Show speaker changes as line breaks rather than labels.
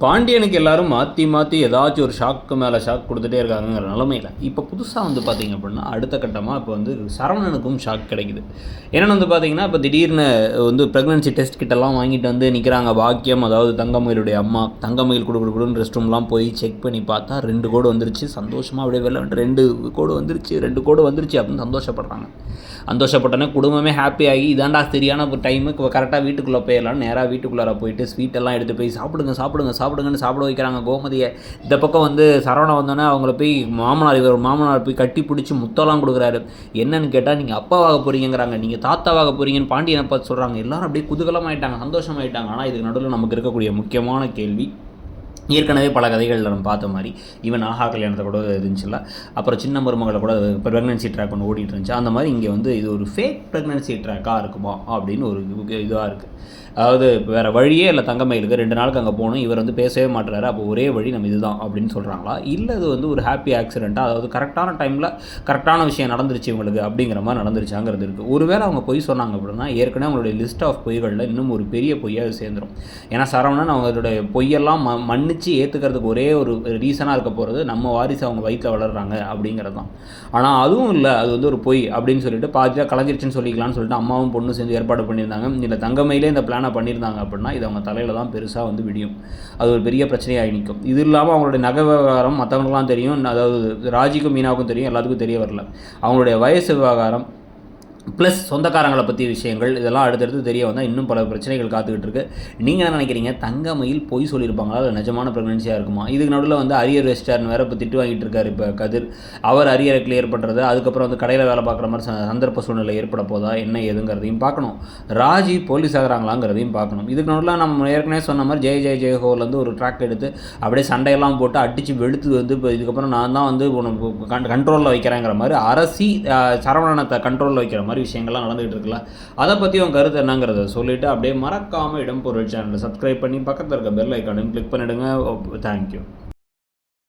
பாண்டியனுக்கு எல்லாரும் மாற்றி மாற்றி ஏதாச்சும் ஒரு ஷாக்கு மேலே ஷாக் கொடுத்துட்டே இருக்காங்கிற நிலமையில் இப்போ புதுசாக வந்து பார்த்திங்க அப்படின்னா அடுத்த கட்டமாக இப்போ வந்து சரவணனுக்கும் ஷாக் கிடைக்குது. என்னென்னு வந்து பார்த்திங்கன்னா இப்போ திடீர்னு வந்து ப்ரெக்னன்சி டெஸ்ட் கிட்டலாம் வாங்கிட்டு வந்து நிற்கிறாங்க பாக்கியம், அதாவது தங்கமயிலுடைய அம்மா. தங்கமயில் கொடுன்னு ரெஸ்ட் ரூம்லாம் போய் செக் பண்ணி பார்த்தா 2 கோடு வந்துருச்சு. சந்தோஷமாக அப்படியே வெளில 2 கோடு வந்துருச்சு அப்படின்னு சந்தோஷப்பட்டோன்னே குடும்பமே ஹாப்பி ஆகி இதாண்டா சரியான ஒரு டைமுக்கு கரெக்டாக வீட்டுக்குள்ளே போயிடலாம். நேராக வீட்டுக்குள்ளார போயிட்டு ஸ்வீட்டெல்லாம் எடுத்து போய் சாப்பிடுங்கன்னு சாப்பிட வைக்கிறாங்க கோமதியை. இந்த பக்கம் வந்து சரவணன் வந்தோன்னே அவங்கள போய் மாமனார் போய் கட்டி பிடிச்சி முத்தம்லாம் கொடுக்குறாரு. என்னன்னு கேட்டால் நீங்கள் அப்பாவாக போகிறீங்கிறாங்க, நீங்கள் தாத்தாவாக போகிறீங்கன்னு பாண்டியனை பார்த்து சொல்கிறாங்க. எல்லாரும் அப்படியே குதூகலமாயிட்டாங்க, சந்தோஷமாயிட்டாங்க. ஆனால் இதுக்கு நடுவில் நமக்கு இருக்கக்கூடிய முக்கியமான கேள்வி, ஏற்கனவே பல கதைகளில் நம்ம பார்த்த மாதிரி இவன் ஆஹா கல்யாணத்தை கூட இருந்துச்சுல்ல, அப்புறம் சின்ன மருமகளை கூட ப்ரெக்னன்சி ட்ராக் ஒன்று ஓடிட்டு இருந்துச்சு. அந்த மாதிரி இங்கே வந்து இது ஒரு ஃபேக் ப்ரெக்னன்சி ட்ராக்காக இருக்குமா அப்படின்னு ஒரு இதாக இருக்குது. அதாவது வேறு வழியே இல்லை, தங்கமயிலுக்கு 2 நாளுக்கு அங்கே போகணும், இவர் வந்து பேசவே மாட்டுறாரு, அப்போ ஒரே வழி நம்ம இதுதான் அப்படின்னு சொல்கிறாங்களா, இல்லை இது வந்து ஒரு ஹாப்பி ஆக்சிடெண்ட்டாக, அதாவது கரெக்டான டைமில் கரெக்டான விஷயம் நடந்துருச்சு இவங்களுக்கு அப்படிங்கிற மாதிரி நடந்துருச்சாங்கிறது இருக்குது. ஒருவேளை அவங்க பொய் சொன்னாங்க அப்படின்னா ஏற்கனவே அவங்களுடைய லிஸ்ட் ஆஃப் பொய்களில் இன்னும் ஒரு பெரிய பொய்யாக சேர்ந்துடும். ஏன்னா சரவணன் அவங்களுடைய பொய்யெல்லாம் மன்னிச்சு ஏற்றுக்கிறதுக்கு ஒரே ஒரு ரீசனாக இருக்க போகிறது நம்ம வாரிசு அவங்க வயிற்றில் வளர்கிறாங்க அப்படிங்கிறது தான். ஆனால் அதுவும் இல்லை, அது வந்து ஒரு பொய் அப்படின்னு சொல்லிட்டு பாதியாக கலைஞ்சிருச்சுன்னு சொல்லிக்கலாம்னு சொல்லிட்டு அம்மாவும் பொண்ணு சேர்ந்து ஏற்பாடு பண்ணியிருந்தாங்க. இல்லை தங்கமயிலே இந்த பிளானை பண்ணியிருந்தாங்க அப்படின்னா இது அவங்க தலையில் தான் பெருசாக வந்து விடியும், அது ஒரு பெரிய பிரச்சனையாக நிற்கும். இது இல்லாமல் அவங்களுடைய நகை விவகாரம் மற்றவங்களுக்குலாம் தெரியும், அதாவது ராஜிக்கும் மீனாவுக்கும் தெரியும், எல்லாத்துக்கும் தெரிய வரல. அவங்களுடைய வயசு விவகாரம் ப்ளஸ் சொந்தக்காரங்களை பற்றிய விஷயங்கள் இதெல்லாம் அடுத்தடுத்து தெரிய வந்தால் இன்னும் பல பிரச்சனைகள் காத்துக்கிட்டு இருக்குது. நீங்கள் என்ன நினைக்கிறீங்க? தங்கமயில் பொய் சொல்லியிருப்பாங்களா, இல்லை நிஜமான ப்ரெக்னன்சியாக இருக்குமா? இதுக்கு நடுவில் வந்து அரியர் வெஸ்டர்ன் வேறு இப்போ திட்டு வாங்கிட்டு இருக்காரு இப்போ கதிர். அவர் அரியரை கிளியர் பண்ணுறது, அதுக்கப்புறம் வந்து கடையில் வேலை பார்க்குற மாதிரி சந்தர்ப்ப சூழ்நிலை ஏற்பட போதா என்ன ஏதுங்கிறதையும் பார்க்கணும். ராஜி போலீஸ் ஆகிறாங்களாங்கிறதையும் பார்க்கணும். இதுக்கு நடுவில் நம்ம ஏற்கனவே சொன்ன மாதிரி ஜெய் ஹோலேருந்து ஒரு ட்ராக் எடுத்து அப்படியே சண்டையெல்லாம் போட்டு அடித்து வெளுத்து வந்து இப்போ இதுக்கப்புறம் நான் தான் வந்து கண்ட்ரோலில் வைக்கிறேங்கிற மாதிரி அரசி சரவணனத்தை கண்ட்ரோலில் வைக்கிற மாதிரி விஷயங்கள்லாம் நடந்துகிட்டு இருக்குல்ல, அதை பற்றி உங்கள் கருத்து என்னங்கிறத சொல்லிவிட்டு அப்படியே மறக்காமல் இடம் பொருள் சேனலை சப்ஸ்கிரைப் பண்ணி பக்கத்தில் இருக்க பெல் ஐக்கானையும் கிளிக் பண்ணிவிடுங்க. தேங்க்யூ.